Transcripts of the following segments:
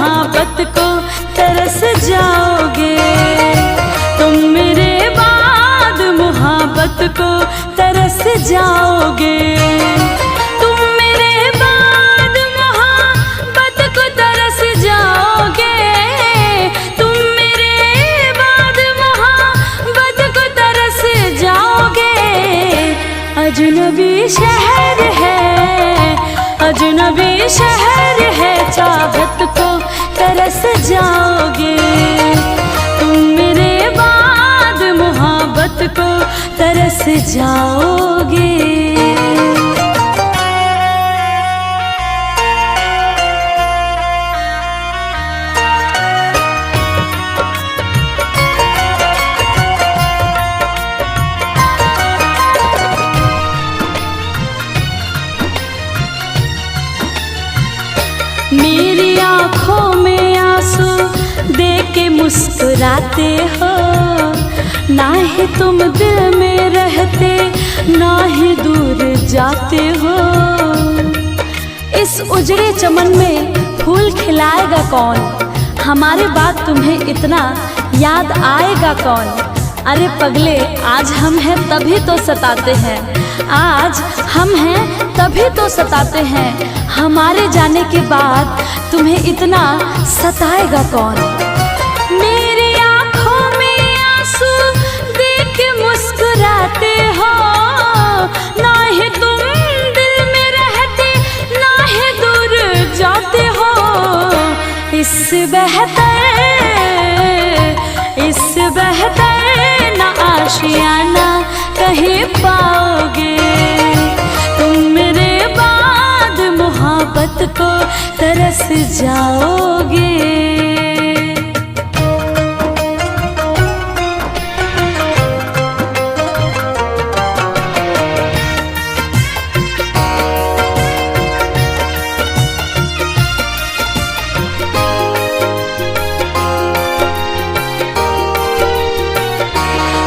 मोहब्बत को तरस जाओगे। तुम मेरे बाद मोहब्बत को तरस जाओगे। तुम मेरे बाद मोहब्बत को तरस जाओगे। तुम मेरे बाद मोहब्बत को तरस जाओगे। अजनबी शहर है, अजनबी शहर है, चाहत को तरस जाओगे। तुम मेरे बाद मोहब्बत को तरस जाओगे। मेरी आँखों में आंसू देख के मुस्कुराते हो। ना ही तुम दिल में रहते, ना ही दूर जाते हो। इस उजड़े चमन में फूल खिलाएगा कौन? हमारे बाद तुम्हें इतना याद आएगा कौन? अरे पगले, आज हम हैं तभी तो सताते हैं। आज हम हैं तभी तो सताते हैं। हमारे जाने के बाद तुम्हें इतना सताएगा कौन? मेरी आँखों में आंसू देख के मुस्कुराते हो। ना ही तुम दिल में रहते, ना ही दूर जाते हो। इससे बेहतर ना आशियाना कहीं पाओगे। तुम मेरे बाद मोहब्बत को तरस जाओगे।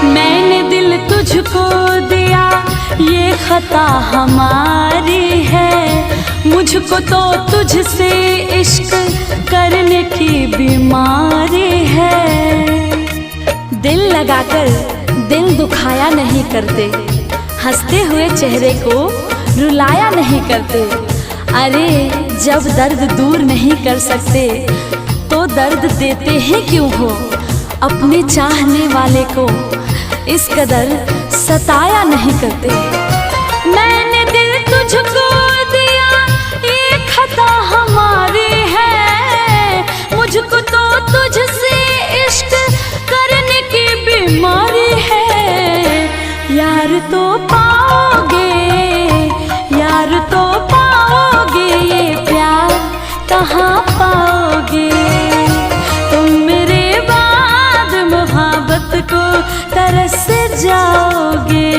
मैंने दिल तुझको दिया, ये खता हमारी है। मुझको तो तुझसे इश्क करने की बीमारी है। दिल लगाकर दिल दुखाया नहीं करते, हंसते हुए चेहरे को रुलाया नहीं करते। अरे जब दर्द दूर नहीं कर सकते तो दर्द देते ही क्यों हो? अपने चाहने वाले को इस कदर सताया नहीं करते। मैंने दिल तुझको दिया, ये खता हमारी है। मुझको तो तुझसे इश्क करने की बीमारी है। यार तो पाओगे, यार तो पाओगे, ये प्यार कहाँ पाओगे? तुम मेरे बाद मोहब्बत को तरस जाओगे।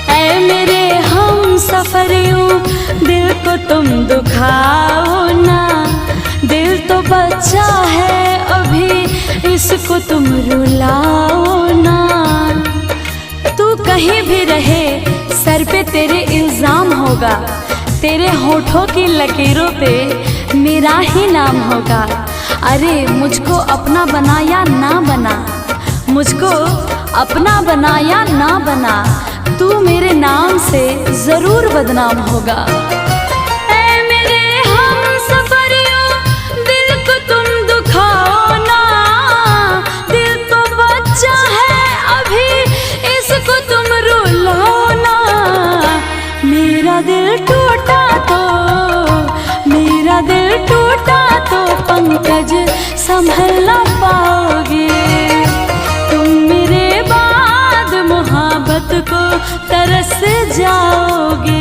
ऐ मेरे हम सफरियों, दिल को तुम दुखाओ ना। दिल तो बच्चा है अभी, इसको तुम रुलाओ ना। तू कहीं भी रहे, सर पे तेरे इल्जाम होगा। तेरे होठों की लकीरों पे मेरा ही नाम होगा। अरे मुझको अपना बना या ना बना, मुझको अपना बना या ना बना, तू मेरे नाम से जरूर बदनाम होगा। पंकज संभल ना पाओगे, तुम मेरे बाद मोहब्बत को तरस जाओगे।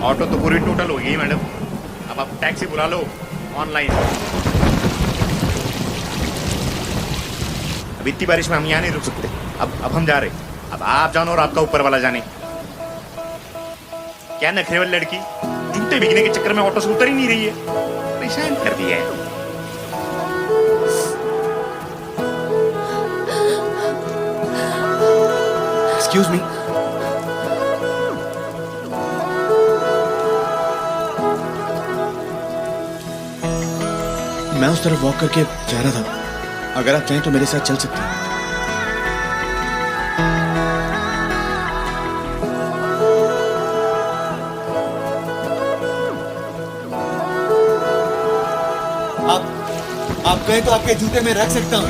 ऑटो तो पूरी टोटल हो गई मैडम, अब आप टैक्सी बुला लो ऑनलाइन। अब इतनी बारिश में हम यहाँ नहीं रुक सकते, अब हम जा रहे, अब आप जानो और आपका ऊपर वाला जाने। क्या नखरे वाली लड़की जूते बिकने के चक्कर में ऑटो से उतर ही नहीं रही है, परेशान कर दिया है। एक्सक्यूज मी, मैं उस तरफ वॉक करके जा रहा था, अगर आप चाहें तो मेरे साथ चल सकते हैं। आप कहें तो आपके जूते में रख सकता हूं,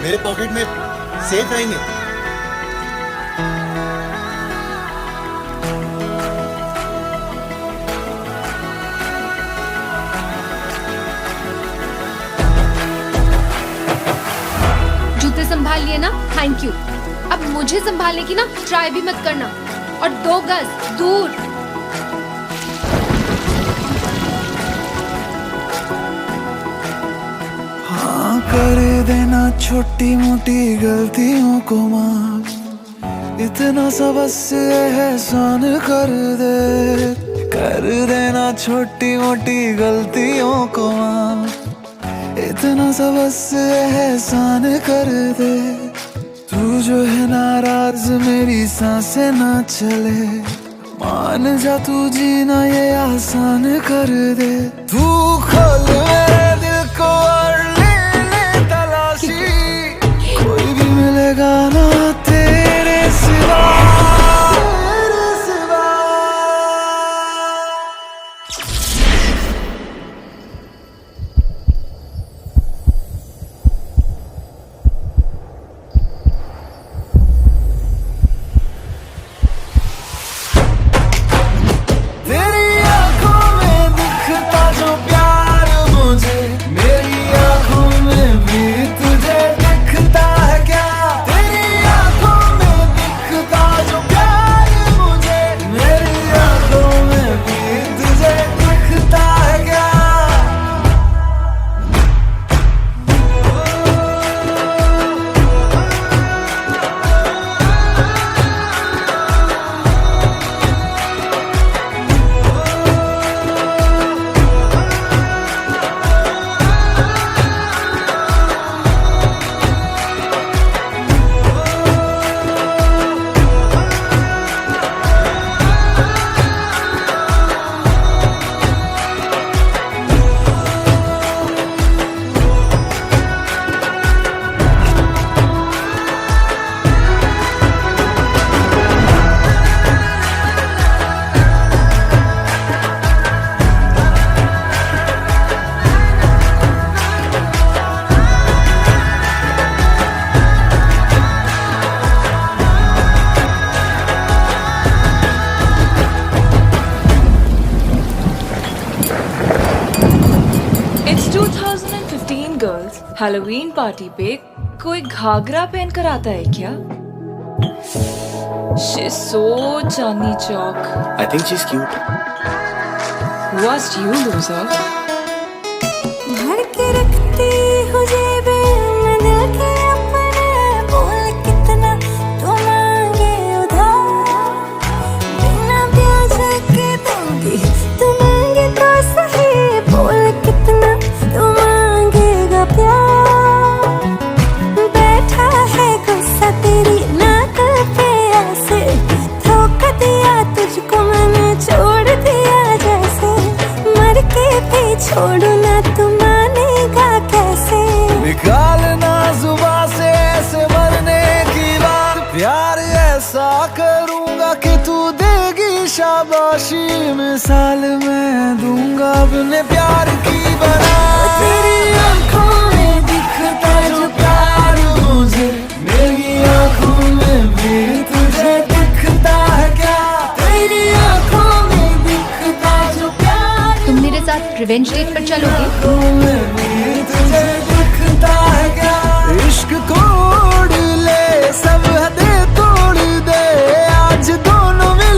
मेरे पॉकेट में सेफ रहेंगे। जूते संभाल लिए ना, थैंक यू। अब मुझे संभालने की ना ट्राई भी मत करना, और 2 गज दूर। कर देना छोटी मोटी गलतियों को माफ, इतना सा बस एहसान कर देना छोटी मोटी गलतियों को माफ, इतना सा बस एहसान कर दे। तू जो है नाराज मेरी सांसें ना चले, मान जा तू जीना ये आसान कर दे। तू खोल मेरे दिल को और कोई भी मिलेगा ना तेरे सिवा। तेरी आंखों में दिखता जो प्यार मुझे, मेरी आंखों में भी तुझे दिखता है क्या? तेरी आंखों में दिखता जो प्यार मुझे, मेरी आंखों में भी तुझे दिखता है क्या? It's 2015 गर्ल्स, हैलोवीन पार्टी पे कोई घाघरा पहन कर आता है क्या? She's so Chandni Chowk. I think she's cute. What's you loser? भर के रखती हूँ जेबे में दिल के अपने, बोल कितना तू मांगे उधार, बिना ब्याज के दूंगी तू मांगे तो सही, बोल कितना तू मांगेगा प्यार। बैठा है गुस्सा तेरी नाक पे ऐसे, धोखा दिया तुझको मैंने छोड़ दिया जैसे, मर के भी छोड़ू ना तू मानेगा कैसे? निकालना जुबान से ऐसे मरने की बात, प्यार ऐसा करूंगा कि तू देगी शाबाशी, मिसाल मैं दूंगा अपने प्यार की बना। तेरी आंखों में दिखता जो प्यार मुझे, मेरी आंखों में भी तुझे दिखता है क्या? तेरी आंखों में दिखता जो प्यार, तुम मेरे साथ रिवेंज डेट पर चलोगे? आंखों में भी तुझे दिखता है क्या? इश्क कोड ले सब हदें तोड़ दे, आज दोनों मिल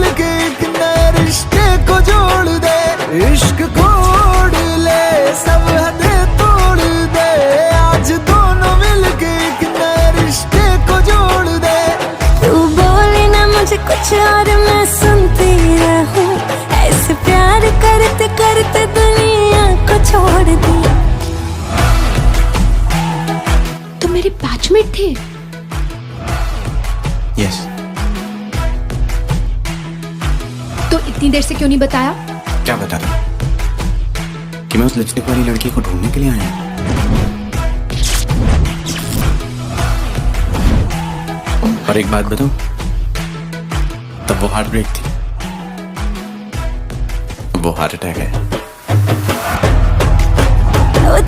तो इतनी देर से क्यों नहीं बताया? क्या बता दूं कि मैं उस लिपस्टिक वाली लड़की को ढूंढने के लिए आया हूं। और एक बात बताऊं, तब वो हार्ट ब्रेक थी, वो हार्ट अटैक है।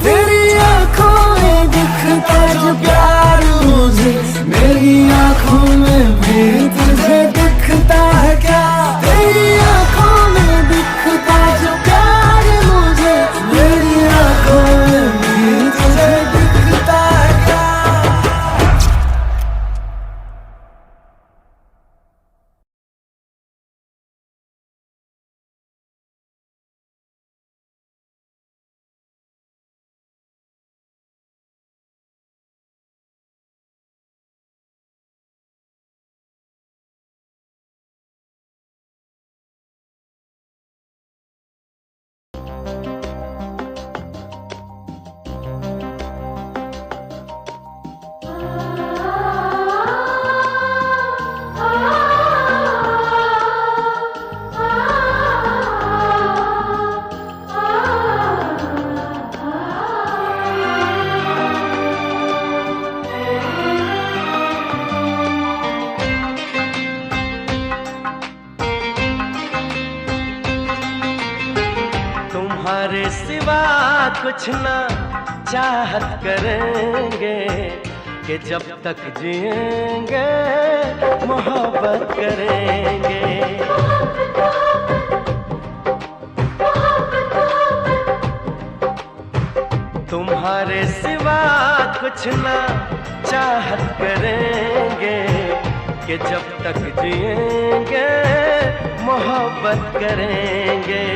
तेरी आंखों में दिखता जो प्यार मुझे, मेरी आंखों में भी तुझे दिखता है क्या? तेरी आंखों में दिखता जो प्यार मुझे, मेरी आंखों में भी तुझे दिखता है क्या? तुम्हारे सिवा कुछ ना चाहत करेंगे कि जब तक जिएंगे मोहब्बत करेंगे। तुम्हारे सिवा कुछ ना चाहत करेंगे कि जब तक जिएंगे मोहब्बत करेंगे।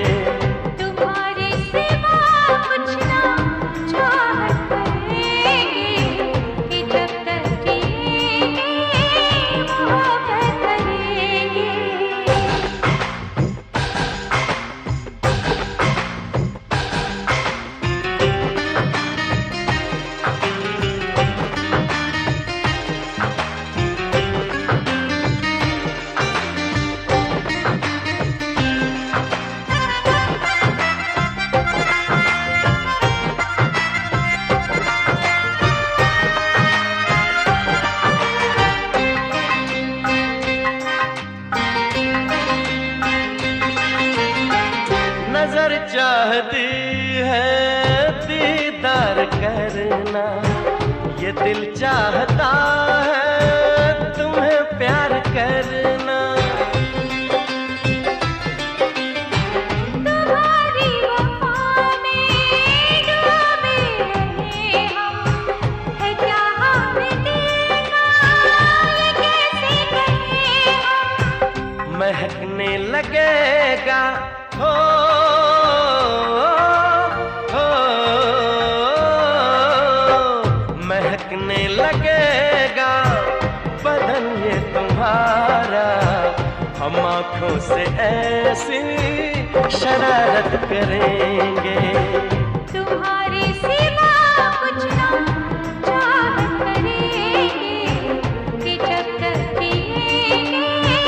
नजर चाहती है दीदार करना, ये दिल चाहता है तुम्हें प्यार करना। तुम्हारी वफा में डूबे रहे हम, है क्या हमें देखा ये कैसे कहें हम। महकने लगेगा हो महकने लगेगा बदन ये तुम्हारा, हम आँखों से ऐसी शरारत करेंगे। तुम्हारे सिवा कुछ ना चाहत करेंगे कि जब तक जिएंगे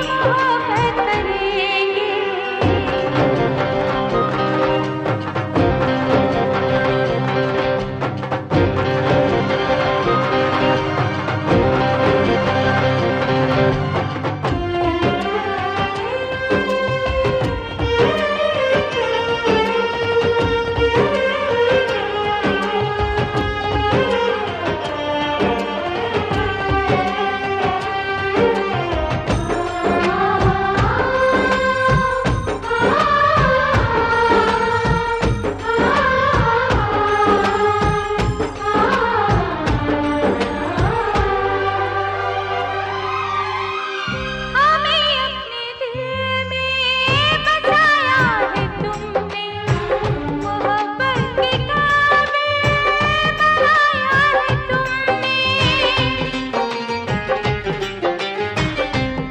मोहब्बत करेंगे।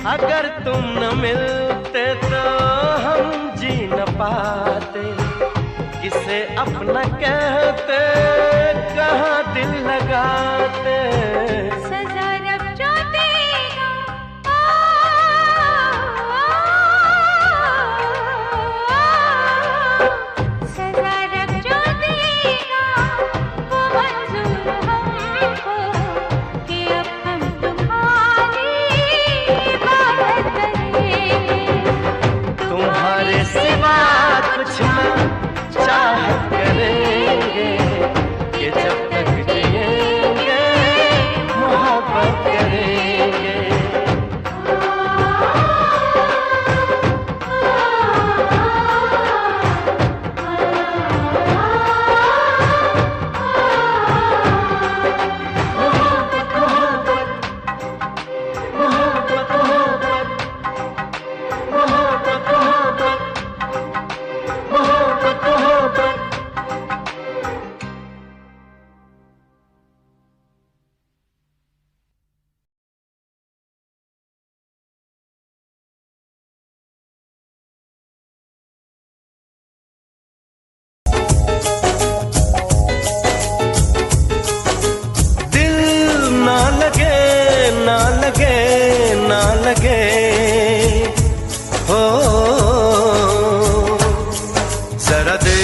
अगर तुम न मिलते तो हम जी न पाते, किसे अपना कहते कहाँ दिल लगाते। सजा रब जो देगा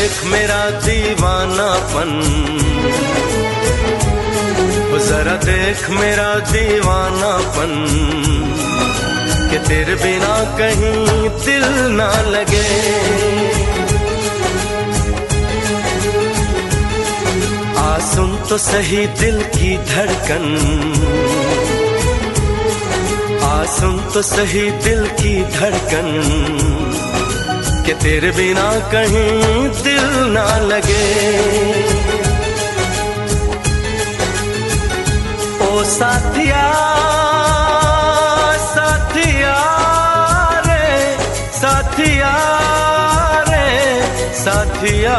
देख मेरा दीवानापन, जरा देख मेरा दीवानापन, कि तेरे बिना कहीं दिल ना लगे। आ सुन तो सही दिल की धड़कन, आ सुन तो सही दिल की धड़कन, कि तेरे बिना कहीं दिल ना लगे। ओ साथिया साथिया रे, साथिया रे साथिया।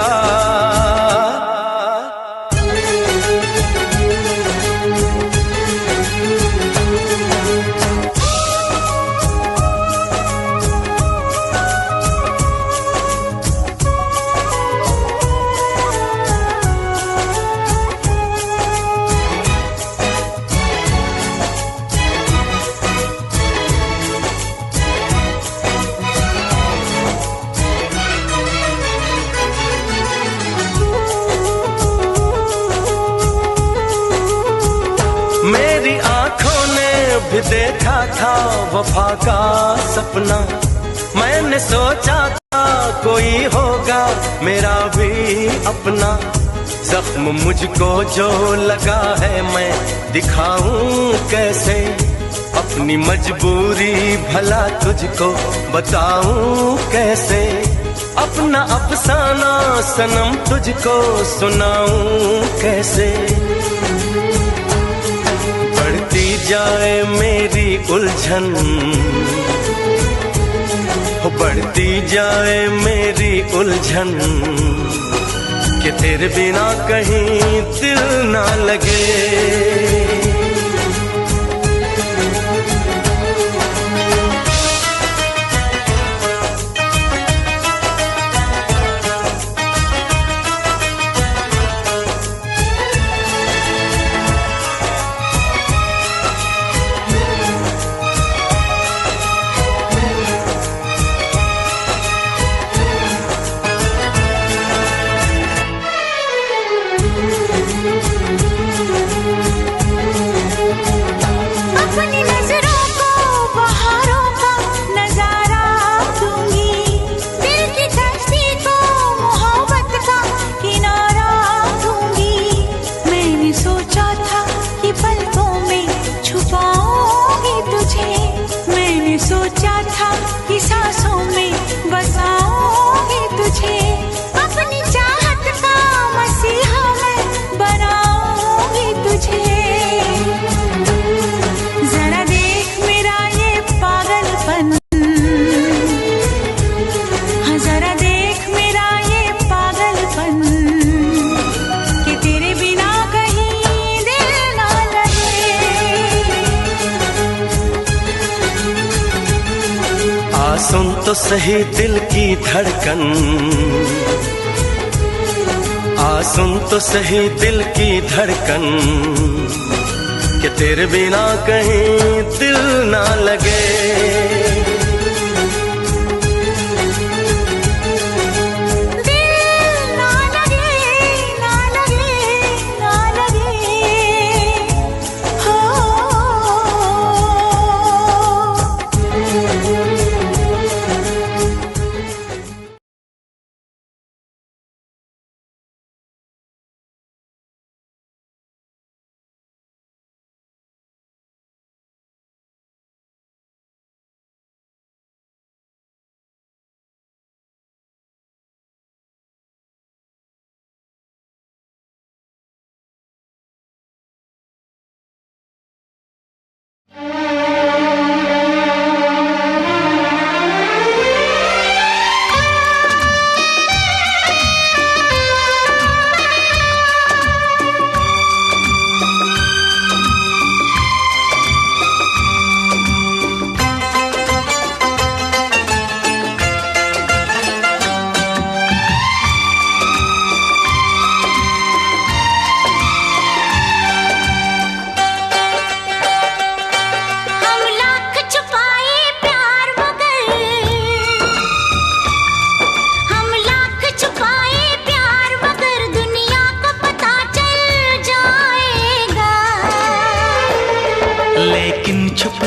मेरी आंखों ने भी देखा था वफा का सपना, मैंने सोचा था कोई होगा मेरा भी अपना। जख्म मुझको जो लगा है मैं दिखाऊं कैसे, अपनी मजबूरी भला तुझको बताऊं कैसे। अपना अफसाना सनम तुझको सुनाऊं कैसे। बढ़ती जाए मेरी उलझन, हो बढ़ती जाए मेरी उलझन, कि तेरे बिना कहीं दिल ना लगे। अपनी नजरों को बहारों का नजारा दूंगी, दिल की कश्ती को मोहब्बत का किनारा दूंगी। मैंने सोचा था कि पलकों में छुपाऊंगी तुझे, मैंने सोचा था कि सांसों में बसाऊंगी तुझे। अपनी चाहत का मसीहा मैं बनाऊंगी तुझे। जरा देख मेरा ये पागलपन, हाँ जरा देख मेरा ये पागलपन, कि तेरे बिना कहीं दिल ना लगे। आ सुन तो सही दिल की धड़कन, आ सुन तो सही दिल की धड़कन, कि तेरे बिना कहीं दिल ना लगे।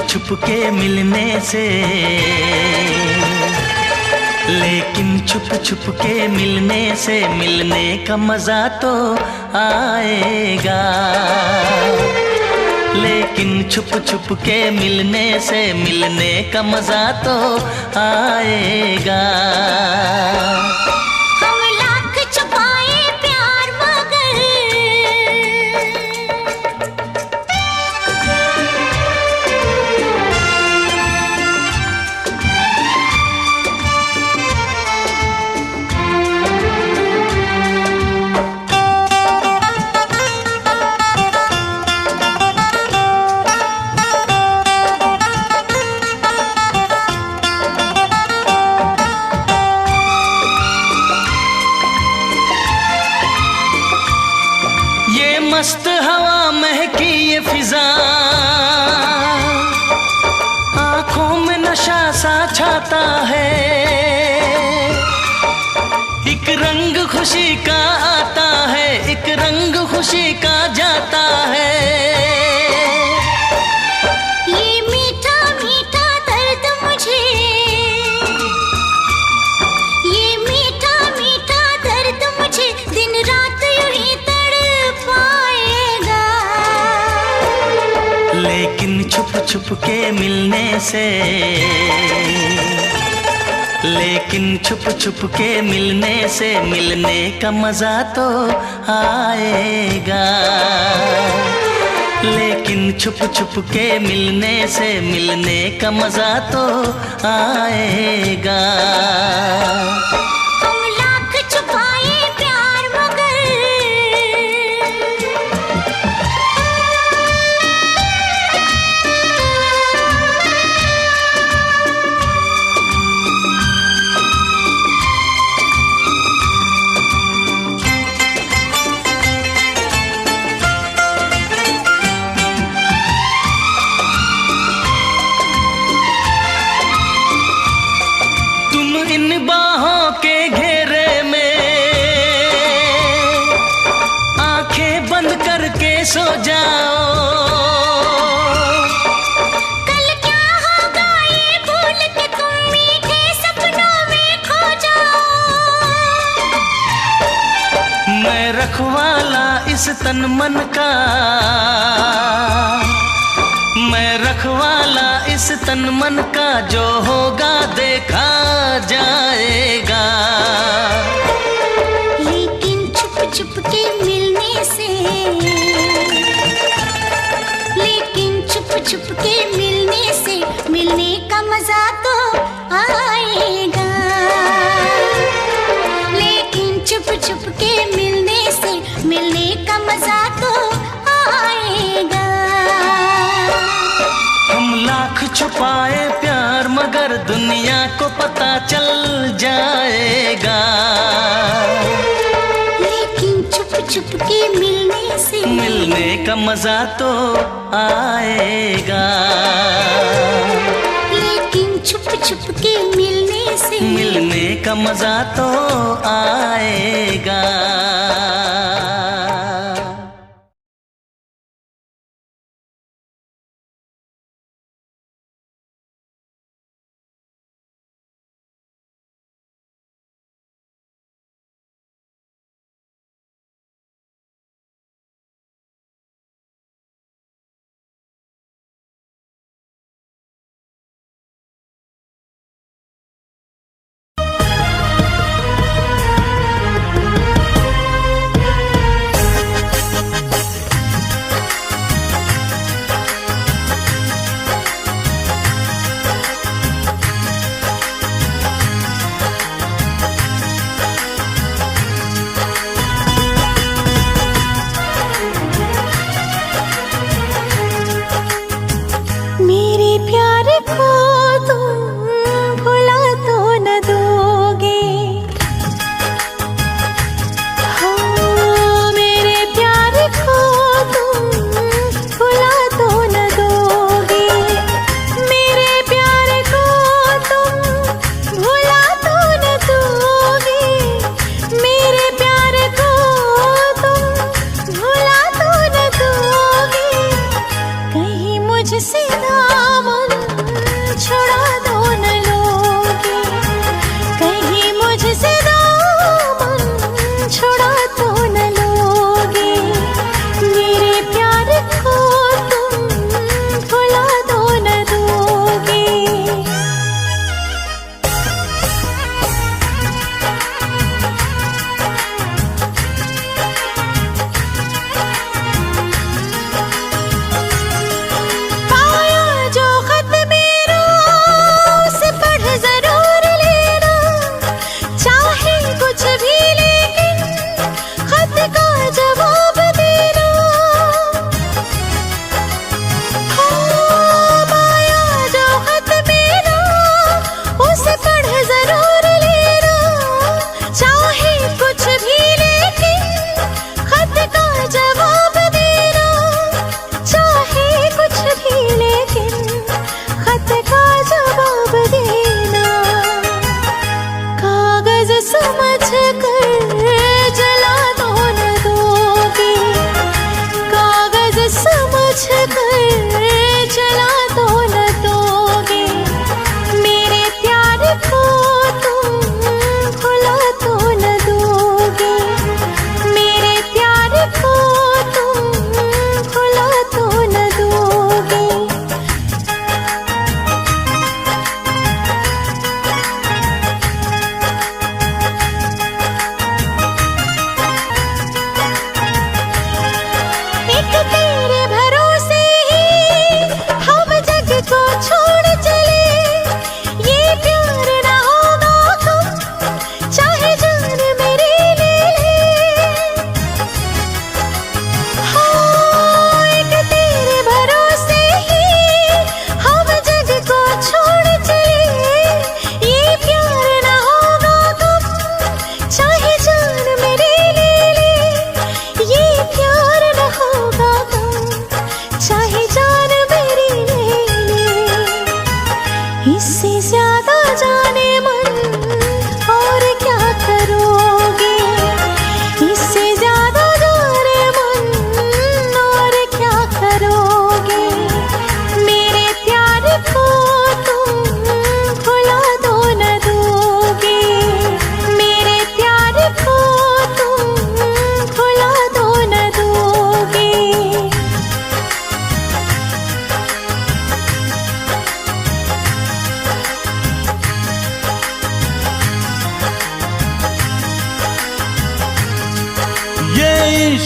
छुप के मिलने से, लेकिन छुप छुप के मिलने से मिलने का मजा तो आएगा। लेकिन छुप छुप के मिलने से मिलने का मजा तो आएगा। हम लाख छुपाए प्यार मगर मस्त हवा महकी ये फिजा, आंखों में नशा सा छाता है। एक रंग खुशी का आता है, एक रंग खुशी का जाता है। ये मीठा मीठा दर्द मुझे, ये मीठा मीठा दर्द मुझे दिन रात यूं ही तड़पाएगा। लेकिन छुप छुप के मिलने से, लेकिन छुप छुप के मिलने से मिलने का मजा तो आएगा। लेकिन छुप छुप के मिलने से मिलने का मजा तो आएगा। हम लाख छुपाए प्यार मगर इन बाहों के घेरे में आंखें बंद करके सो जाओ। कल क्या होगा ये भूल के तुम मीठे सपनों में खो जाओ। मैं रखवाला इस तन मन का, मैं रखवाला इस तन मन का, जो होगा देखा जाएगा। लेकिन छुप छुप के मिलने से, लेकिन छुप छुप के मिलने से मिलने का मजा तो आएगा। लेकिन छुप छुप के मिलने से मिलने का मजा तो आएगा। हम लाख छुपाए प्यार मगर दुनिया को पता चल जाएगा। लेकिन छुप छुप के मिलने से मिलने का मजा तो आएगा। लेकिन छुप छुप के मिलने से मिलने का मजा तो आएगा।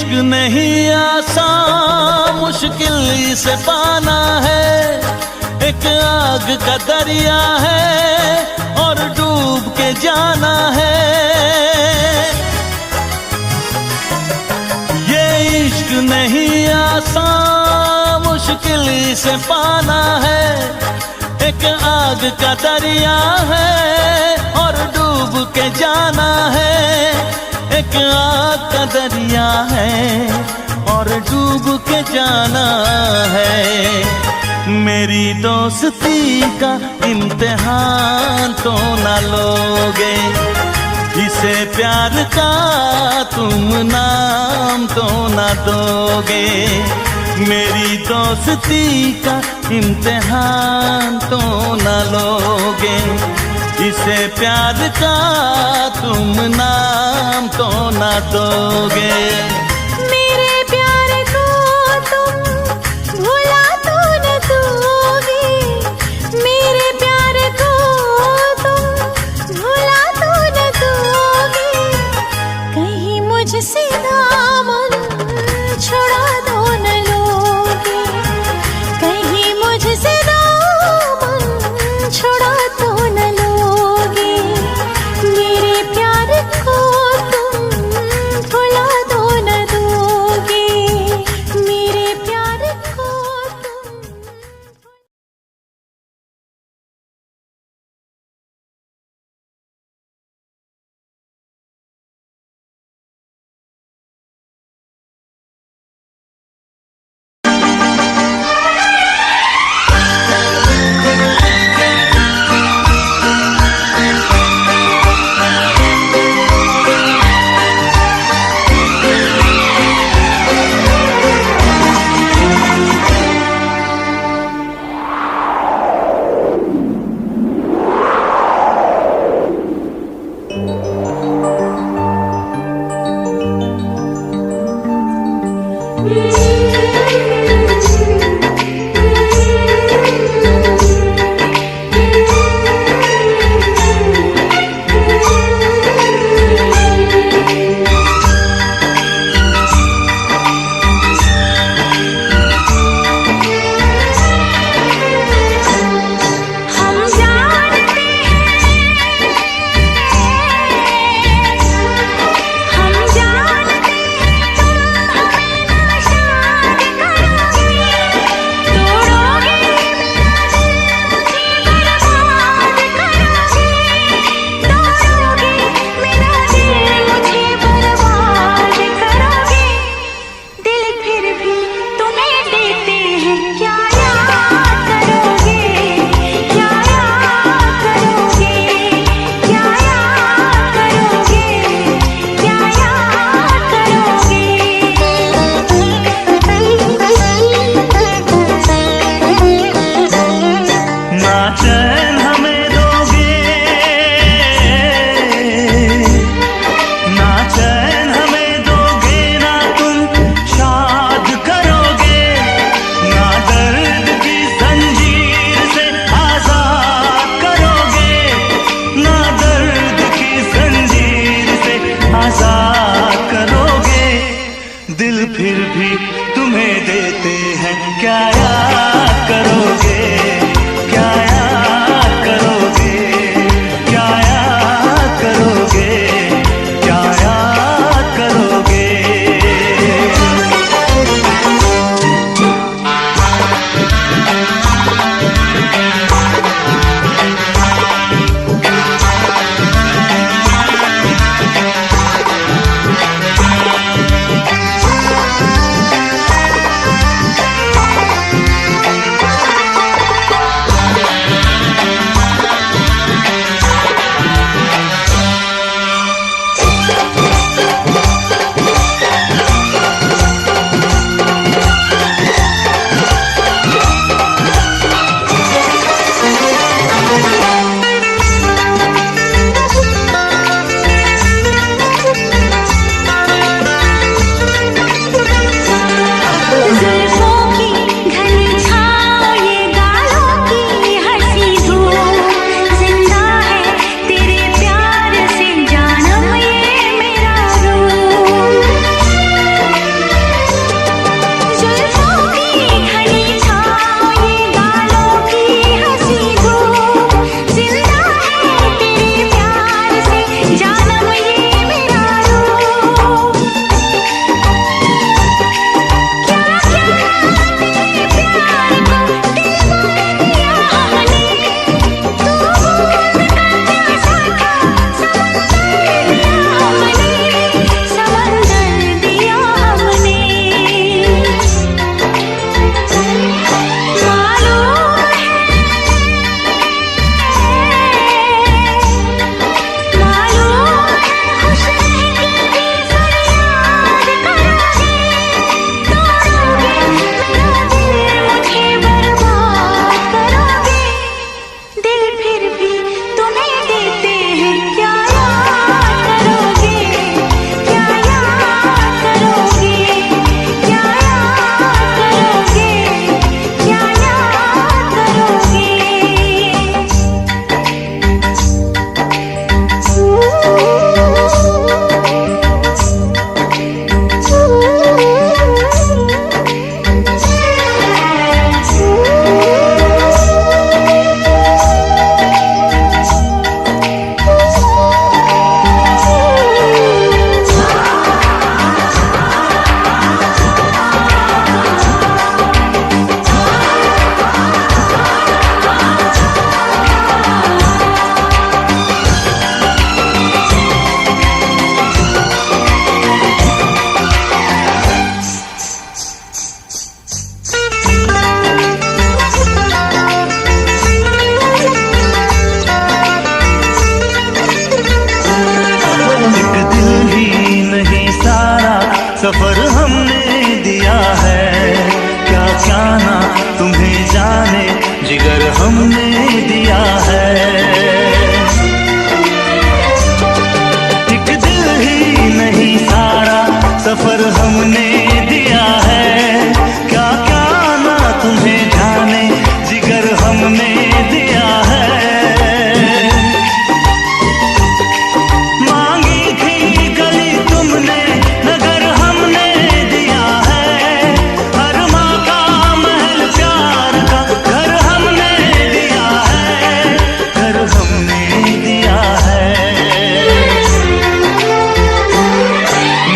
इश्क नहीं आसान, मुश्किल इसे पाना है। एक आग का दरिया है और डूब के जाना है। ये इश्क नहीं आसान, मुश्किल इसे पाना है। एक आग का दरिया है और डूब के जाना है। एक आग का दरिया है और डूब के जाना है। मेरी दोस्ती का इम्तिहान तो ना लोगे, इसे प्यार का तुम नाम तो ना दोगे। मेरी दोस्ती का इम्तिहान तो ना लोगे, इसे प्यार का तुम नाम तो ना दोगे। मेरे प्यार को तुम भुला तो न दोगे, मेरे प्यार को तुम भुला तो न दोगे। कहीं मुझसे दामन छुड़ा दो न लोगे, कहीं मुझसे दामन छुड़ा तो न लोगे। मेरे प्यार को तुम भुला दो न सफर हमने दिया है, क्या क्या ना तुम्हें जाने जिगर हमने दिया है। एक दिल ही नहीं सारा सफर हमने दिया है, क्या क्या ना तुम्हें जाने जिगर हमने दिया है। मांगी थी गली तुमने नगर हमने दिया है, हर माँ का महल प्यार का घर हमने दिया है, घर हमने दिया है।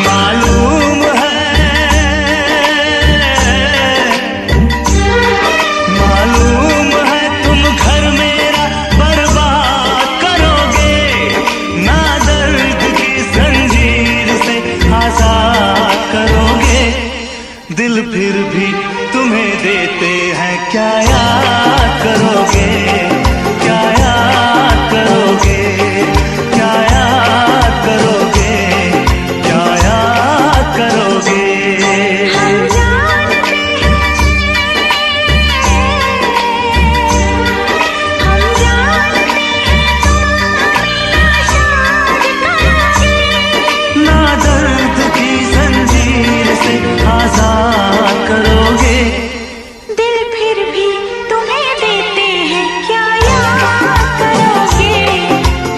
मालूम है तुम घर मेरा बर्बाद करोगे, ना दर्द की जंजीर से आजाद करोगे। दिल फिर भी तुम्हें देते हैं, क्या याद करोगे, क्या याद करोगे, क्या याद करोगे, क्या याद करोगे। हम जानते हैं, हम जानते हैं तुम ना दर्द की जंजीर से आजाद करोगे। दिल फिर भी तुम्हें देते हैं, क्या याद करोगे,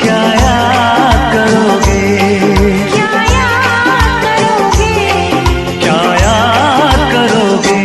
क्या याद करोगे, क्या याद करोगे। क्या याद करोगे।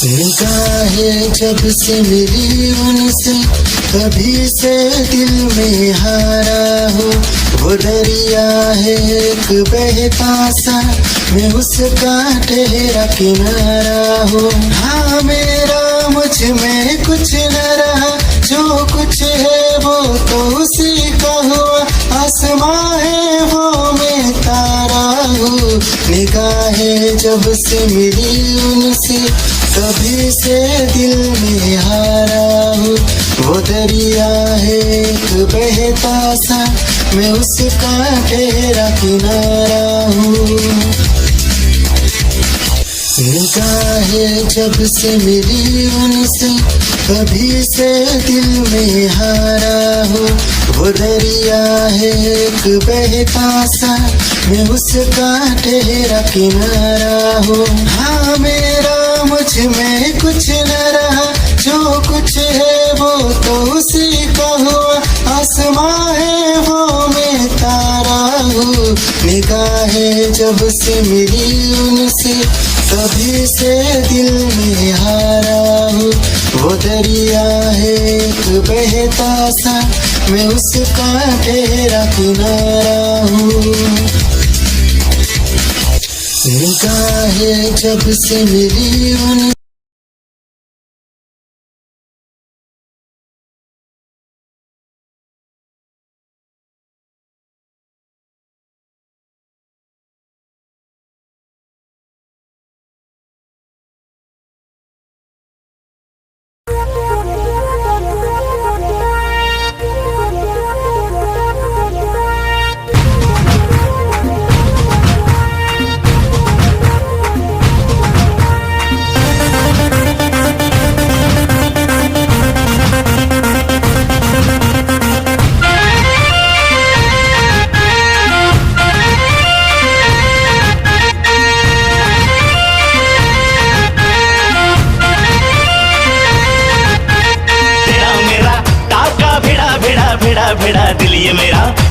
निगाहें जब से मिली उनसे तभी से दिल में हारा हो, वो दरिया है एक बहता सा, मैं उसका ठहरा किनारा हो। हाँ मेरा मुझ में कुछ न रहा, जो कुछ है वो तो उसी का हुआ, आसमां है वो मैं तारा हूँ। निगाहें जब से मिली उनसे तभी से दिल में हारा हूँ, वो दरिया है एक बहता सा, मैं उसका ठहरा किनारा हूँ। निगाहें जब से मिली उनसे तभी से दिल में हारा हूँ, वो दरिया है एक बहता सा, मैं उसका ठहरा किनारा हूँ। हाँ मेरा मुझ में कुछ न रहा, जो कुछ है वो तो उसी का हुआ, आसमां है वो मैं तारा हूँ। निगाहें जब से मिली उनसे तभी से दिल में हारा हूँ, वो दरिया है एक बहता सा, मैं उसका ठहरा किनारा हूँ। निगाहें जब से मिली उन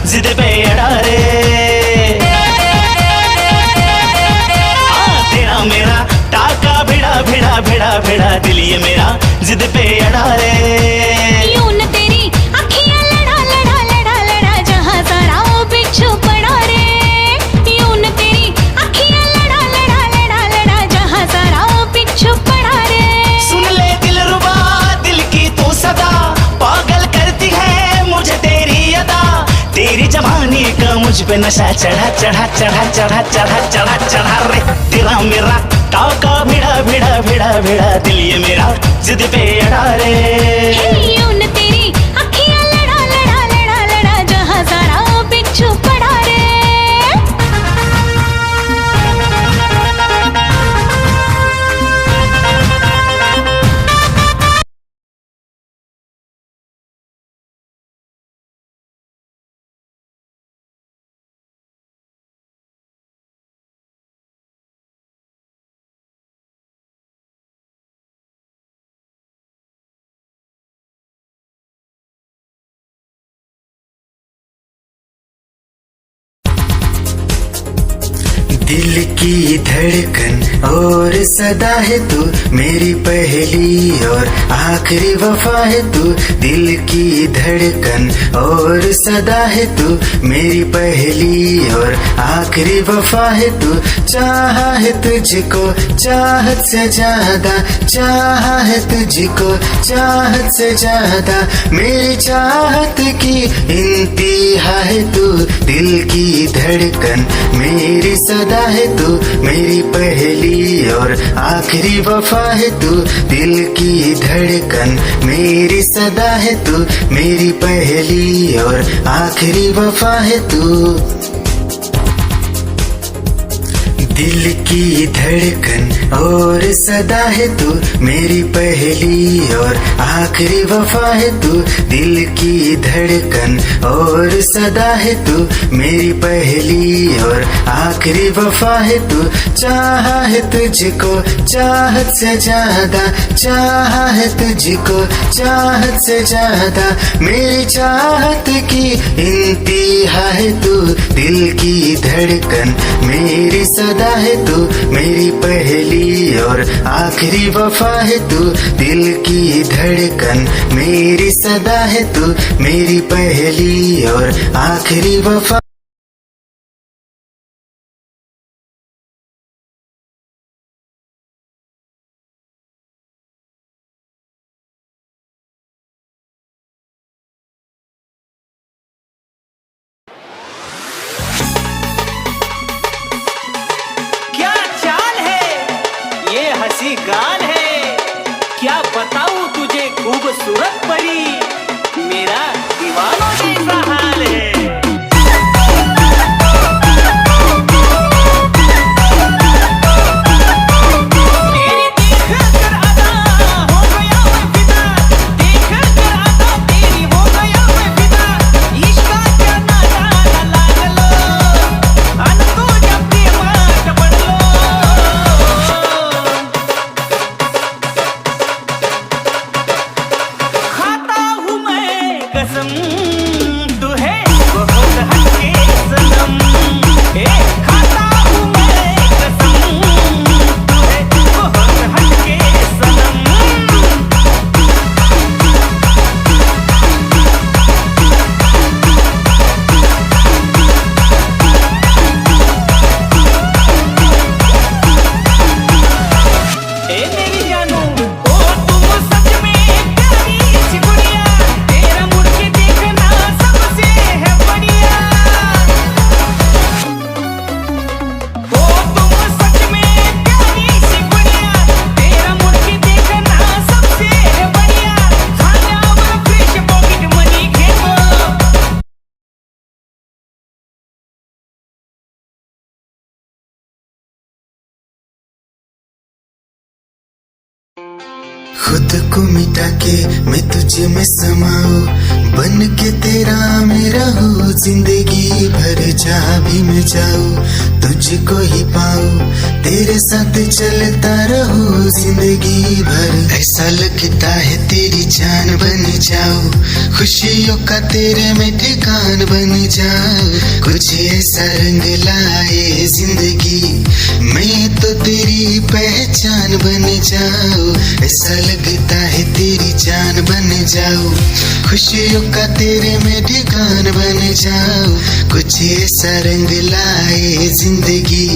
जिद पे अड़ा रे। तेरा मेरा टाका भिड़ा भिड़ा भिड़ा भिड़ा दिल ये मेरा जिद पे अड़ा रे। यूं न तेरी अखियां लड़ा लड़ा लड़ा लड़ा जहां सारा वो बिच्छू पड़ा रे। यूं न तेरी अखियां लड़ा लड़ा लड़ा लड़ा जहां सारा वो बिच्छू पड़ा रे। सुन ले दिलरुबा दिल की तू सदा पागल करती है मुझे तेरी अदा। तेरी जवानी का मुझ पे नशा चढ़ा चढ़ा चढ़ा चढ़ा चढ़ा चढ़ा चढ़ा रे। तेरा मेरा टाका भिड़ा भिड़ा भिड़ा भिड़ा दिल ये मेरा जिद पे अड़ा रे। यूं न तेरी अखियां लड़ा लड़ा लड़ा लड़ा जहां सारा वो बिच्छू पड़ा रे। दिल की धड़कन और सदा है तू मेरी पहली और आखिरी वफा है तू। दिल की धड़कन और सदा है तू मेरी पहली और आखिरी वफा है तू। चाहा है तुझको चाहत से ज्यादा, चाहा है तुझको चाहत से ज्यादा। मेरी चाहत की इंतहा है तू। दिल की धड़कन मेरी सदा है तू मेरी पहली और आखिरी वफा है तू। दिल की धड़कन मेरी सदा है तू मेरी पहली और आखिरी वफा है तू। दिल की धड़कन और सदा है तू मेरी पहली और आखिरी वफा है तू। दिल की धड़कन और सदा है तू मेरी पहली और आखिरी वफा है तू। चाहा है तुझको चाहत से ज्यादा, चाहा है तुझको चाहत से ज्यादा। मेरी चाहत की इंतहा है तू। दिल की धड़कन मेरी सदा है तू मेरी पहली और आखिरी वफा है तू। दिल की धड़कन मेरी सदा है तू मेरी पहली और आखिरी वफा। क्या चाल है ये हंसी गाल है, क्या बताऊं तुझे खूबसूरत परी, मेरा दीवानों जैसा हाल है। खुद को मिटा के मैं तुझे में समाऊं, बन के तेरा मैं रहूं, जिंदगी भर जहाँ भी मैं जाऊं तुझको ही पाऊं, तेरे साथ चलता रहूं जिंदगी भर। ऐसा लगता है तेरी जान बन जाऊं, खुशियों का तेरे में ठिकान बन जाऊं, कुछ ऐसा रंग लाए जिंदगी मैं तो तेरी पहचान बन जाऊं। ऐसा लगता है तेरी जान बन जाऊं, खुशियों का तेरे में ठिकान बन जाऊं, कुछ ऐसा रंग लाए जिंदगी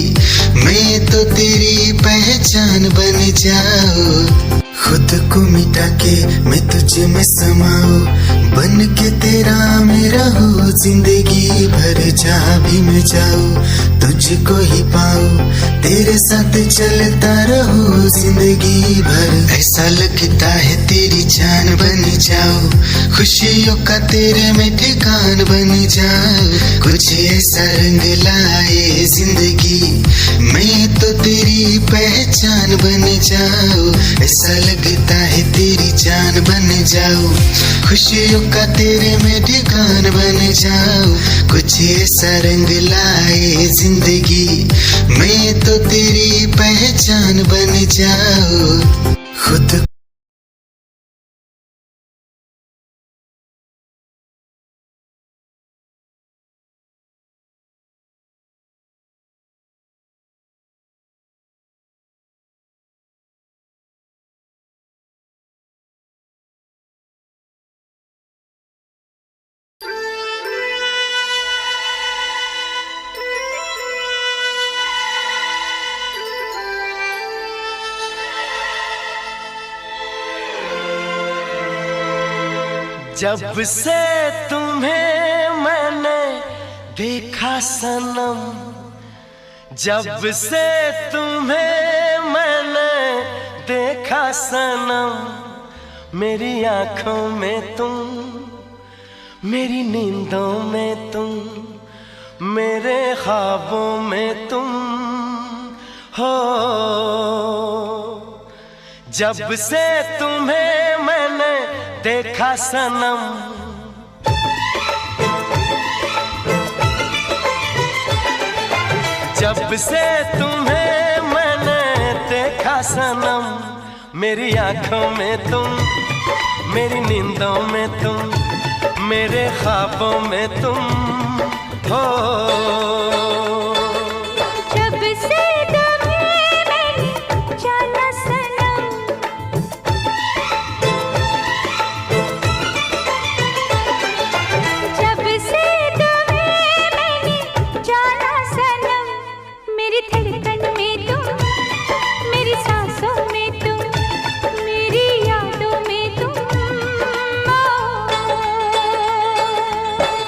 मैं तो तेरी पहचान बन जाऊं। खुद को मिटा के मैं तुझे में समाऊं, बन के तेरा मैं रहूं, जिंदगी भर जहाँ भी मैं जाऊं तुझको ही पाऊं, तेरे साथ चलता रहूं जिंदगी भर। ऐसा लगता है तेरी जान बन जाऊं, खुशियों का तेरे में ठिकान बन जाऊं, कुछ ऐसा रंग लाए जिंदगी मैं तो तेरी पहचान बन जाऊं। ऐसा लगता है तेरी जान बन जाऊं, खुशियों का तेरे में ठिकान बन जाऊं, कुछ ऐसा रंग लाए जिंदगी मैं तो तेरी पहचान बन जाऊं। खुद जब से तुम्हें मैंने देखा सनम, जब से तुम्हें मैंने देखा सनम, मेरी आंखों में तुम, मेरी नींदों में तुम, मेरे ख्वाबों में तुम हो। जब से तुम्हें मैंने देखा सनम, जब से तुम्हें मैंने देखा सनम, मेरी आंखों में तुम, मेरी नींदों में तुम, मेरे ख्वाबों में तुम हो। जब से तुम्हें मैंने जाना सनम, जब से तुम्हें मैंने जाना सनम, मेरी धड़कन में तुम, मेरी सांसों में तुम, मेरी यादों में तुम।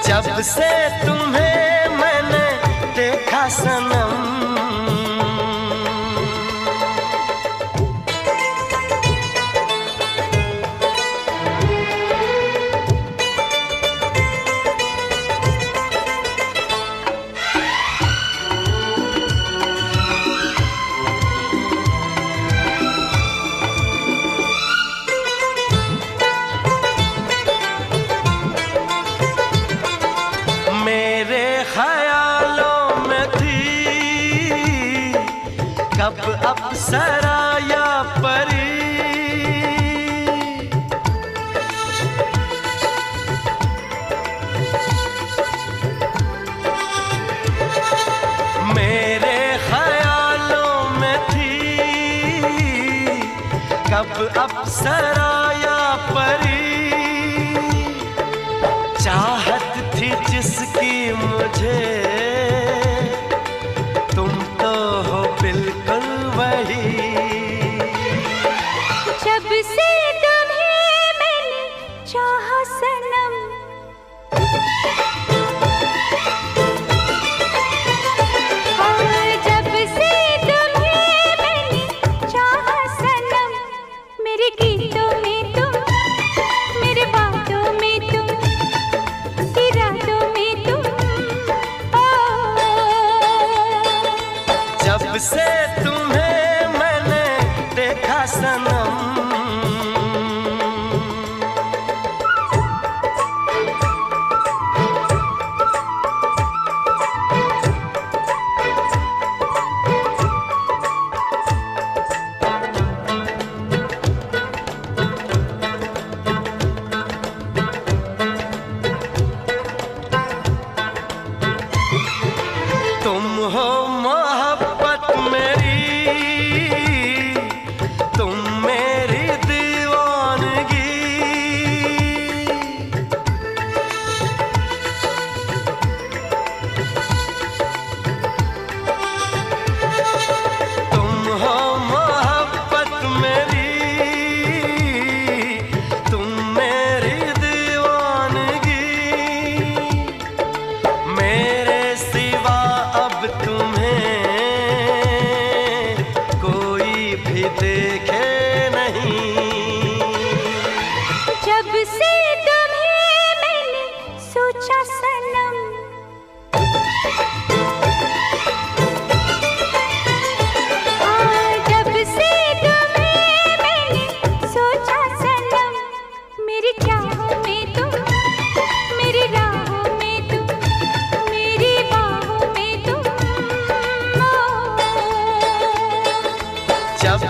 जब से तुम्हें मैंने देखा सनम, मेरे ख्यालों में थी कब अप्सरा या परी, मेरे ख्यालों में थी कब अप्सरा या परी, चाहत थी जिसकी मुझे, तुम तो हो बिल्कुल वही। जब से तुम्हें मैंने चाहा सनम, और जब से तुम्हें मैंने चाहा सनम, मेरे गीतों में तुम, मेरे बातों में तुम, इरादों में तुम, ओ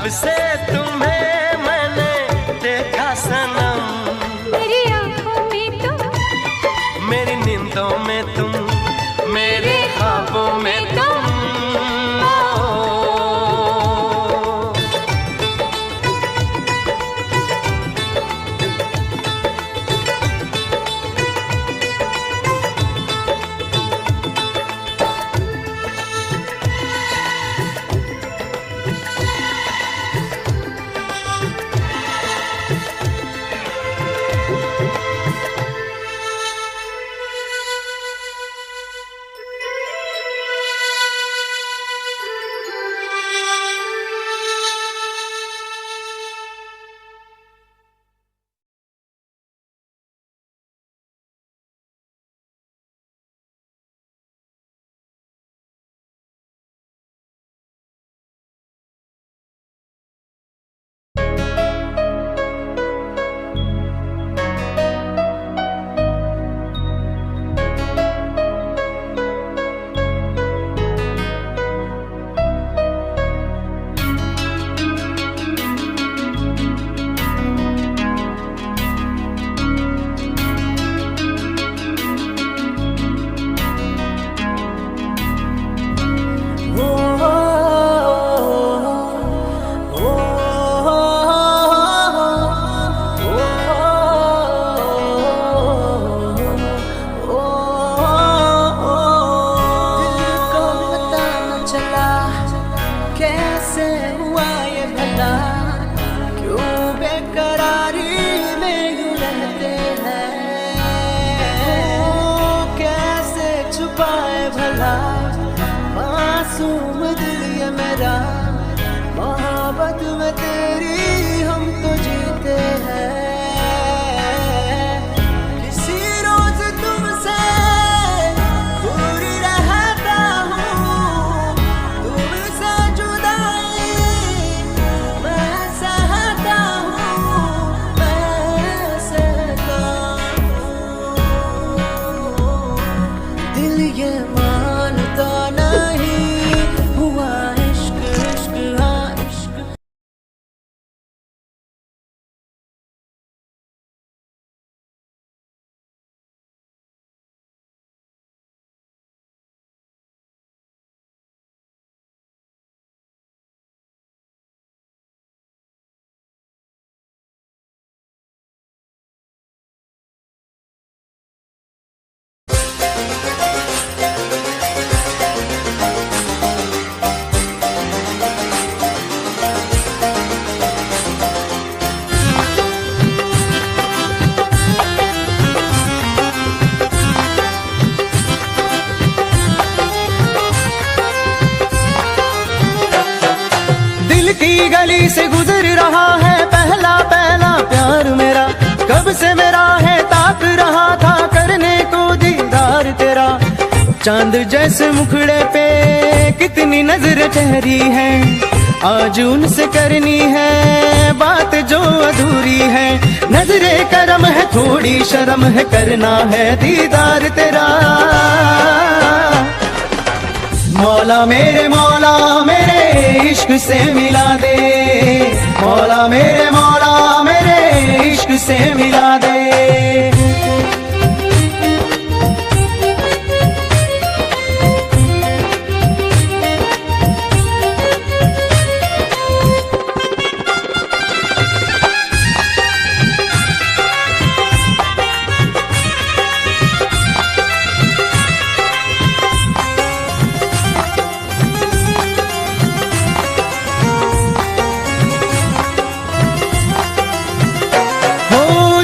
जब से तुम्हें मैंने देखा सनम, मेरी आंखों में तुम, मेरी नींदों में तुम, मेरे ख्वाबों में तुम। मासूम दिल ये मेरा, मोहब्बत में तेरी हम तो जीते हैं। किसी रोज तुमसे दूर रहता हूँ, तुमसे जुदाई मैं सहता हूँ, मैं सहता हूँ। दिल ये मानता नहीं हुआ इश्क, इश्क हाँ इश्क। दिल की गली से गुजर रहा है पहला पहला प्यार मेरा, कब से मेरा है ताक रहा था करने को दीदार तेरा। चांद जैसे मुखड़े पे कितनी नजर ठहरी है, आज उनसे करनी है बात जो अधूरी है। नजरे करम है थोड़ी शर्म है, करना है दीदार तेरा। मौला मेरे इश्क से मिला दे, मौला मेरे इश्क से मिला दे।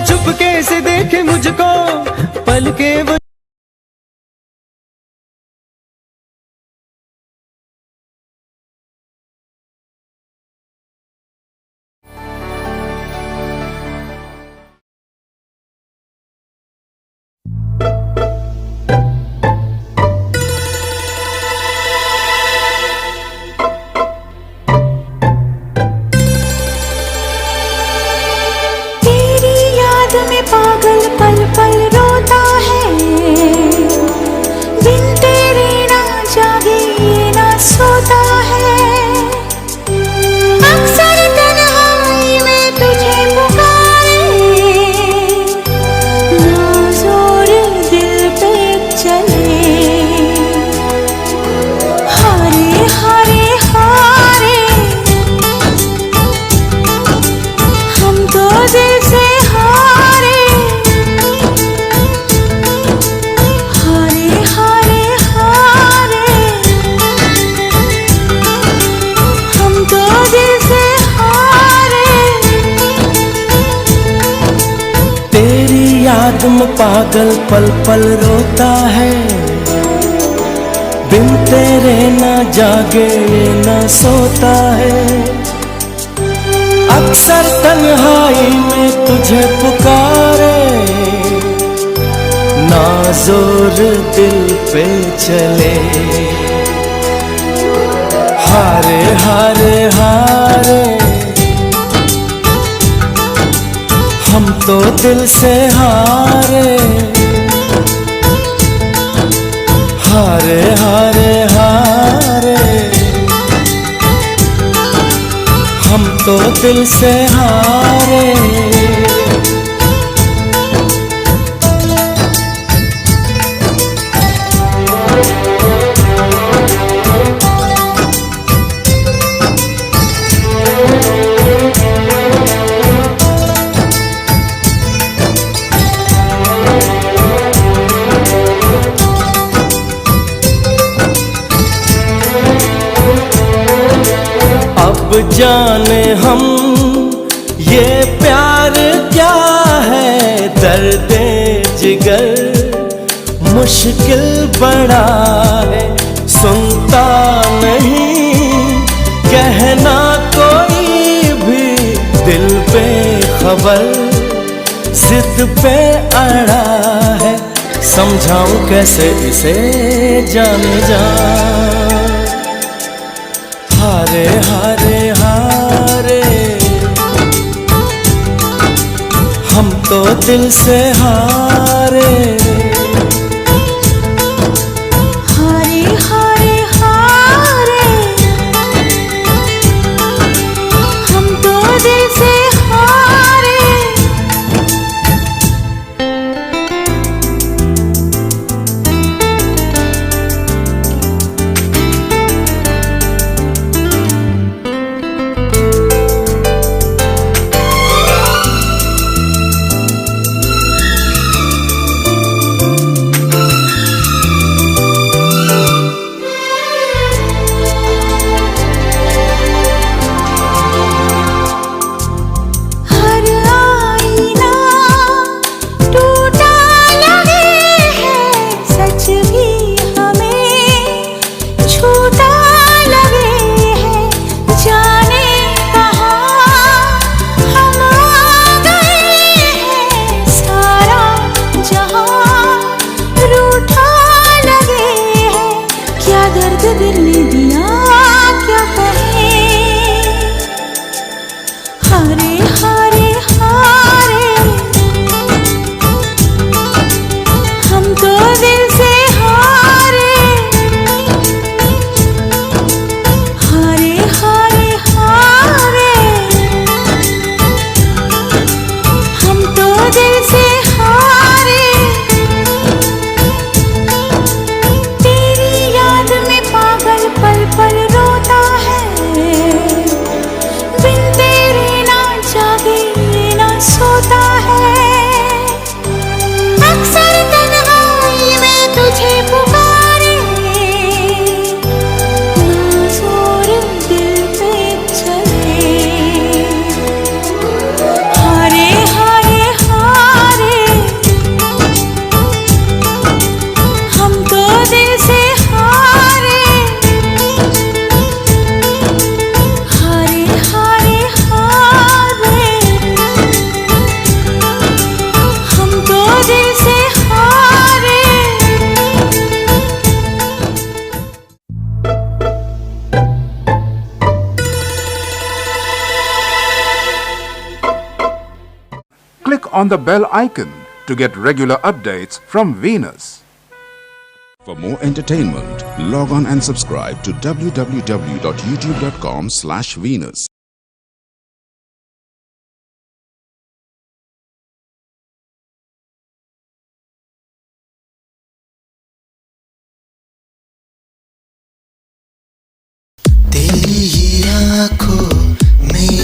चुपके से देखे मुझको पल के वो तेरी याद में पागल पल पल रो याद में पागल पल पल रोता है, बिन तेरे ना जागे ना सोता है। अक्सर तन्हाई में तुझे पुकारे, ना जोर दिल पे चले। हारे हारे हारे हम तो दिल से हारे, हारे हारे हारे हम तो दिल से हारे। अब जाने हम ये प्यार क्या है, दर्द जिगर मुश्किल बड़ा है। सुनता नहीं कहना कोई भी, दिल पे खबर जिद पे अड़ा है। समझाऊं कैसे इसे जाने जा, हारे हारे हारे हम तो दिल से हारे। हारे हारे हारे हम तो दिल से हारे। Click on the bell icon to get regular updates from Venus. For more entertainment, log on and subscribe to www.youtube.com/Venus. तेरी ही आँखों में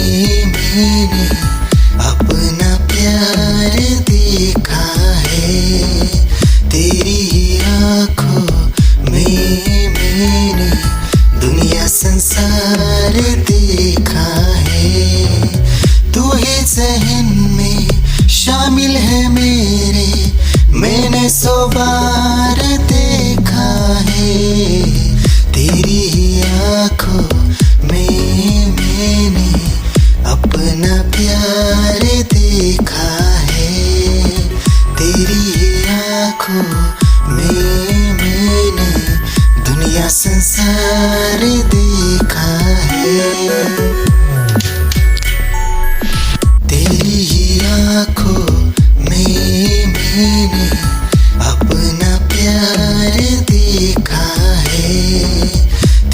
मैंने अपना प्यार देखा है, तेरी ही आँखों में मैंने दुनिया संसार देखा दुनिया संसार देखा है, तेरी ही आँखों में मैंने अपना प्यार देखा है,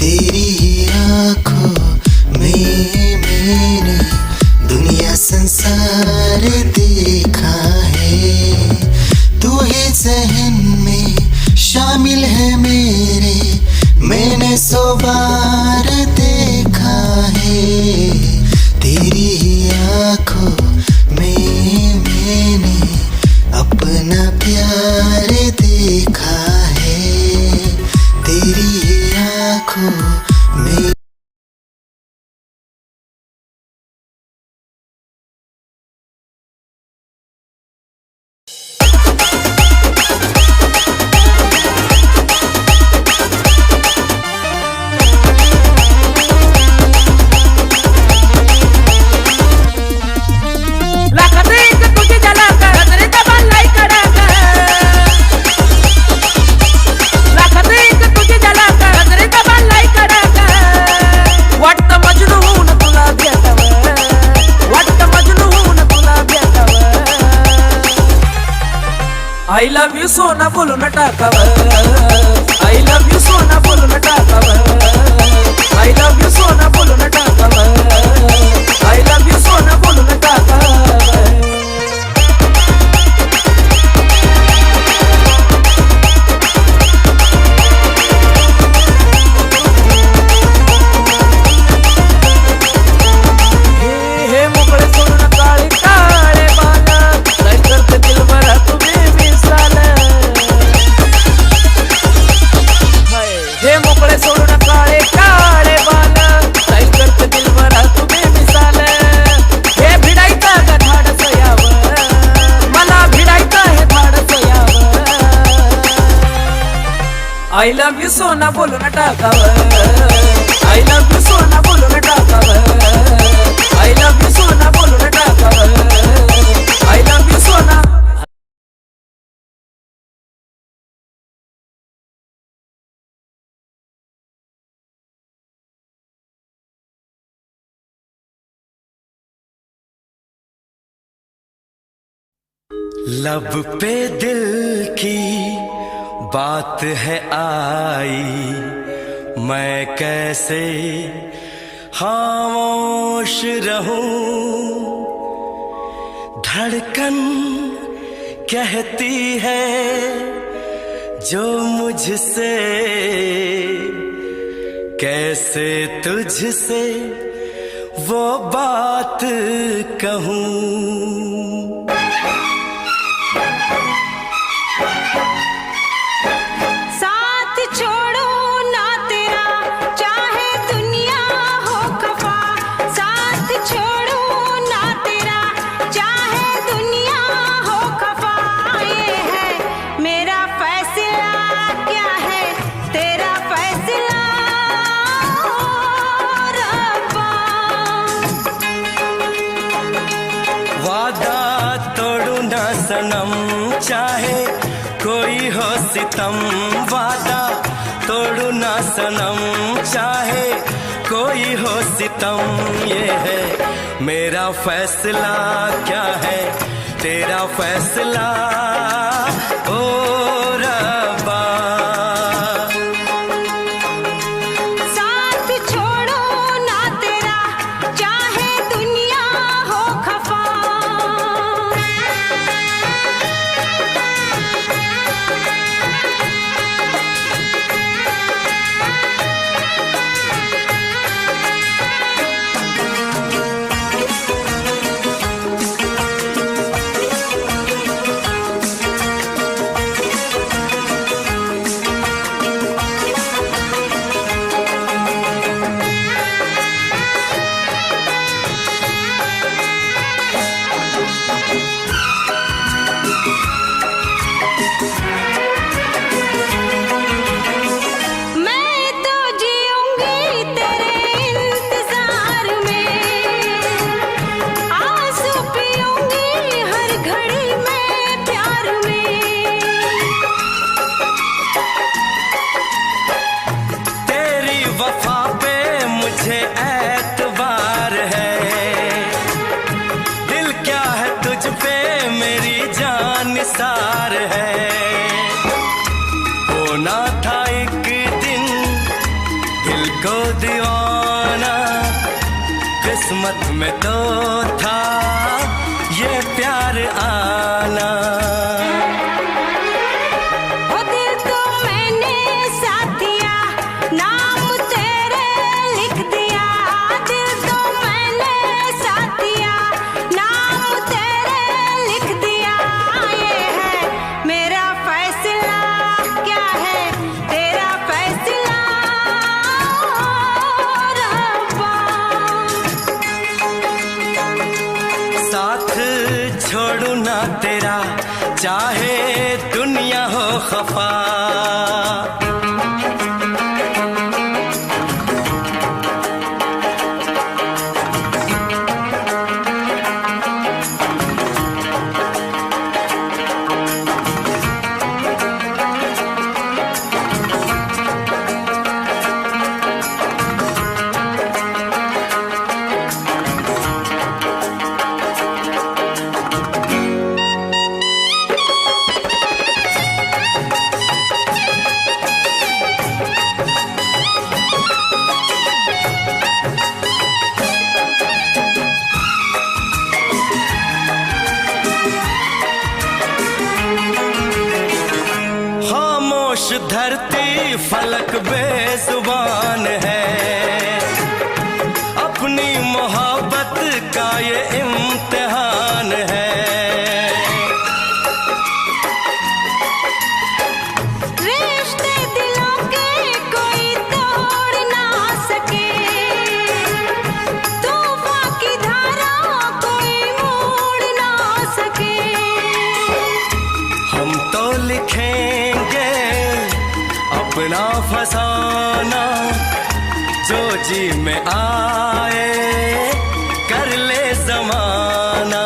तेरी ही आँखों में मैंने दुनिया संसार देखा है। तू ही ज़हन में शामिल है मेरे, मैंने 100 बार देखा है, तेरी ही आँखों में मैंने अपना प्यार देखा है, तेरी ही आँखों में। I love you सोना बोलो न टाकावर, I love you सोना बोलो न टाकावर, I love you सोना बोलो न टाकावर, I love you सोना बोलो न टाकावर। हे मोकळे सोडून काळे काळे बाला, काय करते दिल भरा तुम्ही मिसाल। हे मोकळे सोडून काळे काळे बाला, काय करते दिल भरा तुम्ही मिसाल। हे भिडायचं का धाडस यावं, मला भिडायचं हे धाडस यावं। I love you सोना बोलून टाकावं, I love you सोना बोलून टाकावं, I love you सोना बोलून टाकावं, I love you सोना। लब पे दिल की बात है आई, मैं कैसे खामोश रहूं। धड़कन कहती है जो मुझसे, कैसे तुझसे वो बात कहूं। साथ छोड़ो ना तेरा चाहे दुनिया हो खफा, साथ छोड़ो ना तेरा चाहे दुनिया हो खफा। ये है मेरा फैसला, क्या है तेरा फैसला रब्बा। वादा तोड़ू ना सनम चाहे कोई हो सितम, वादा तोड़ू ना सनम चाहे कोई हो सितम। ये है मेरा फैसला, क्या है तेरा फैसला ओ रब्बा। साथ छोड़ो ना तेरा चाहे दुनिया हो खफा। तुझे एतबार है, दिल क्या है तुझ पे मेरी जान निसार है। होना था एक दिन दिल को दीवाना, किस्मत में तो था ये प्यार आना। ओ दिल तो मैंने साथ दिया, नाम तेरे लिख दिया। दिल तो मैंने साथ दिया, नाम तेरे लिख दिया। ये है मेरा फैसला, क्या है तेरा फैसला रब्बा। साथ छोड़ू ना तेरा, चाहे दुनिया हो खफा। खामोश धरती फलक बेजुबान है, अपनी मोहब्बत का ये इम्तिहान है। रिश्ते दिलों के कोई तोड़ ना सके, तूफान की धारा कोई मोड़ ना सके। हम तो लिखेंगे अपना फसाना, जो जी में आए कर ले जमाना।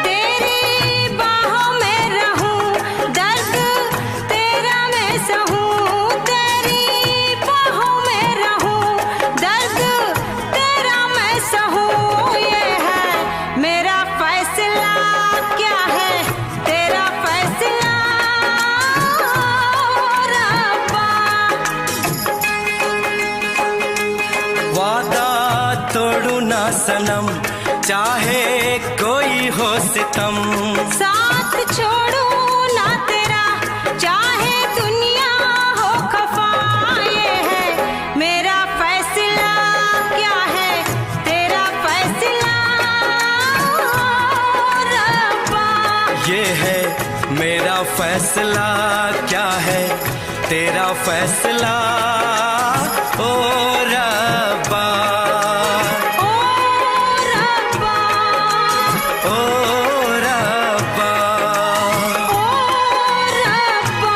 तेरी बाहों में रहूं, दर्द तेरा मैं सहूं। तेरी बाहों में रहूं, दर्द तेरा मैं सहूं। ये है मेरा फैसला, क्या है तेरा फैसला रब्बा। वादा तोड़ू ना सनम, चाहे कोई हो सितम। साथ छोड़ू ना तेरा, चाहे दुनिया हो खफा। ये है मेरा फैसला, क्या है तेरा फैसला रब्बा। ये है मेरा फैसला, क्या है तेरा फैसला ओ रब्बा। ओ रब्बा, ओ रब्बा। ओ रब्बा।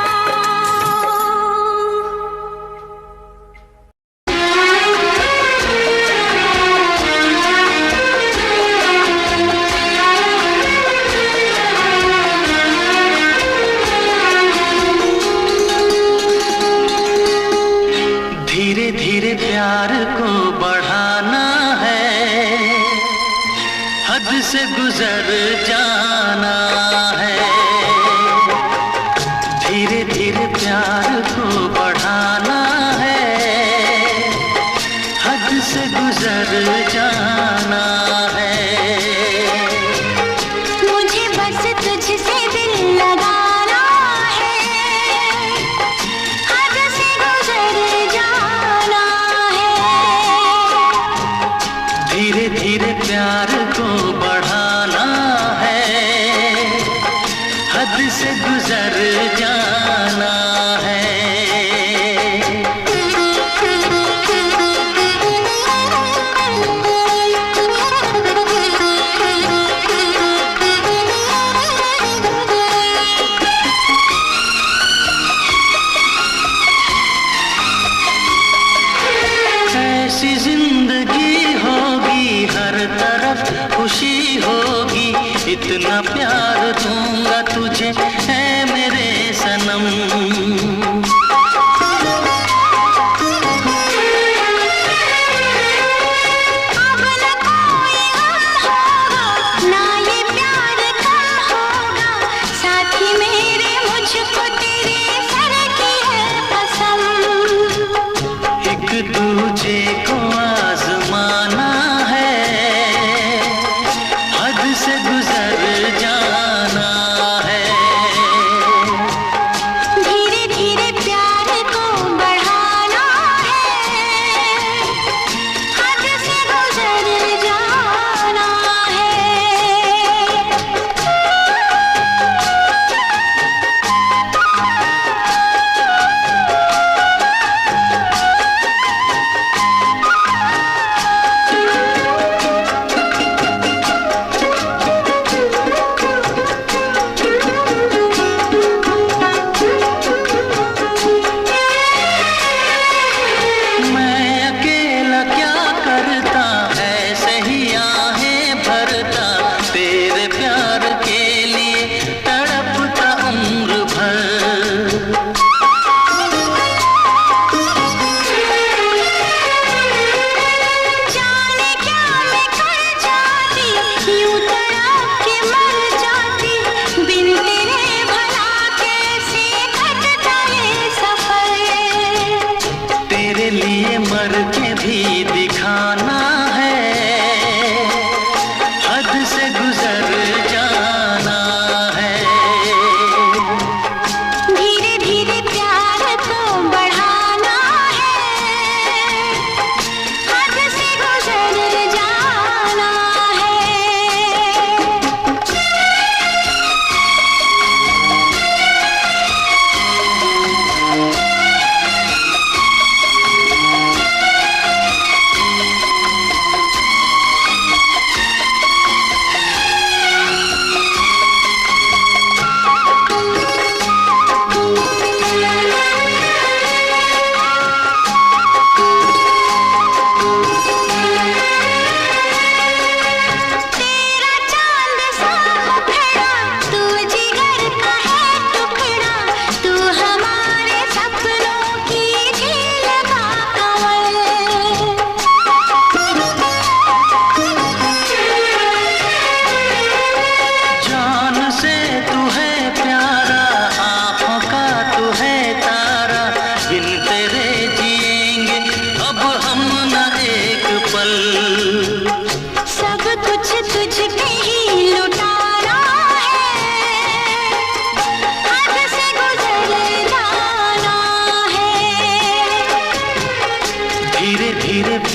धीरे धीरे प्यार को बढ़ाना है, हद से गुजर जाना है। धीरे धीरे प्यार को बढ़ाना है, हद से गुजर जाना है। मुझे बस तुझसे दिल लगाना है, हद से गुजर जाना है। धीरे धीरे प्यार को बढ़ाना है, हद से गुजर जाना है। ऐसी जिंदगी होगी, हर तरफ खुशी होगी। इतना प्यार दूंगा तुझे है मेरे सनम।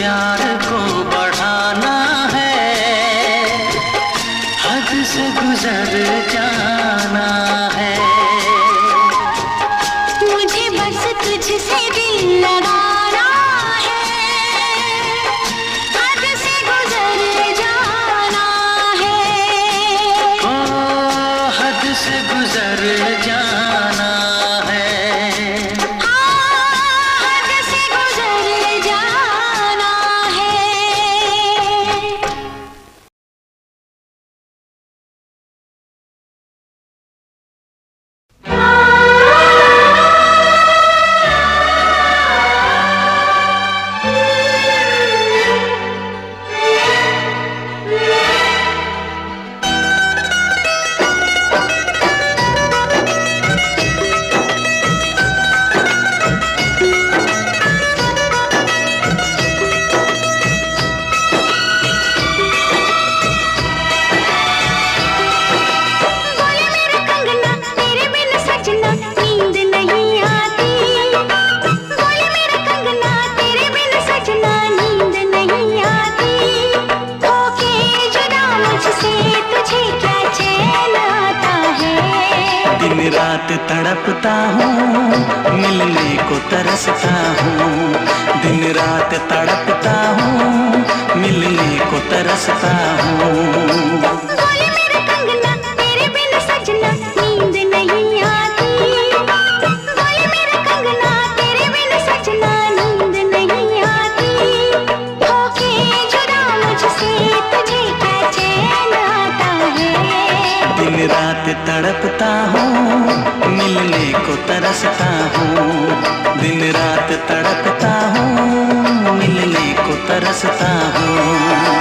प्यार को बढ़ाना है, हद से गुजर जाना है। मुझे बस तुझसे दिल लगाना है, हद से गुजर जाना है। ओ हद से गुजर जाना है। रात तड़पता हूँ, मिलने को तरसता हूँ। दिन रात तड़पता हूँ, मिलने को तरसता हूँ। बोले मेरे कंगना तेरे बिन सजना नींद नहीं आती। बोले मेरे कंगना तेरे बिन सजना नींद नहीं आती। होके जुदा मुझसे तुझे क्या चैन आता है। दिन रात तड़पता हूँ, मिलने को तरसता हूँ। दिन रात तड़पता हूँ, मिलने को तरसता हूँ।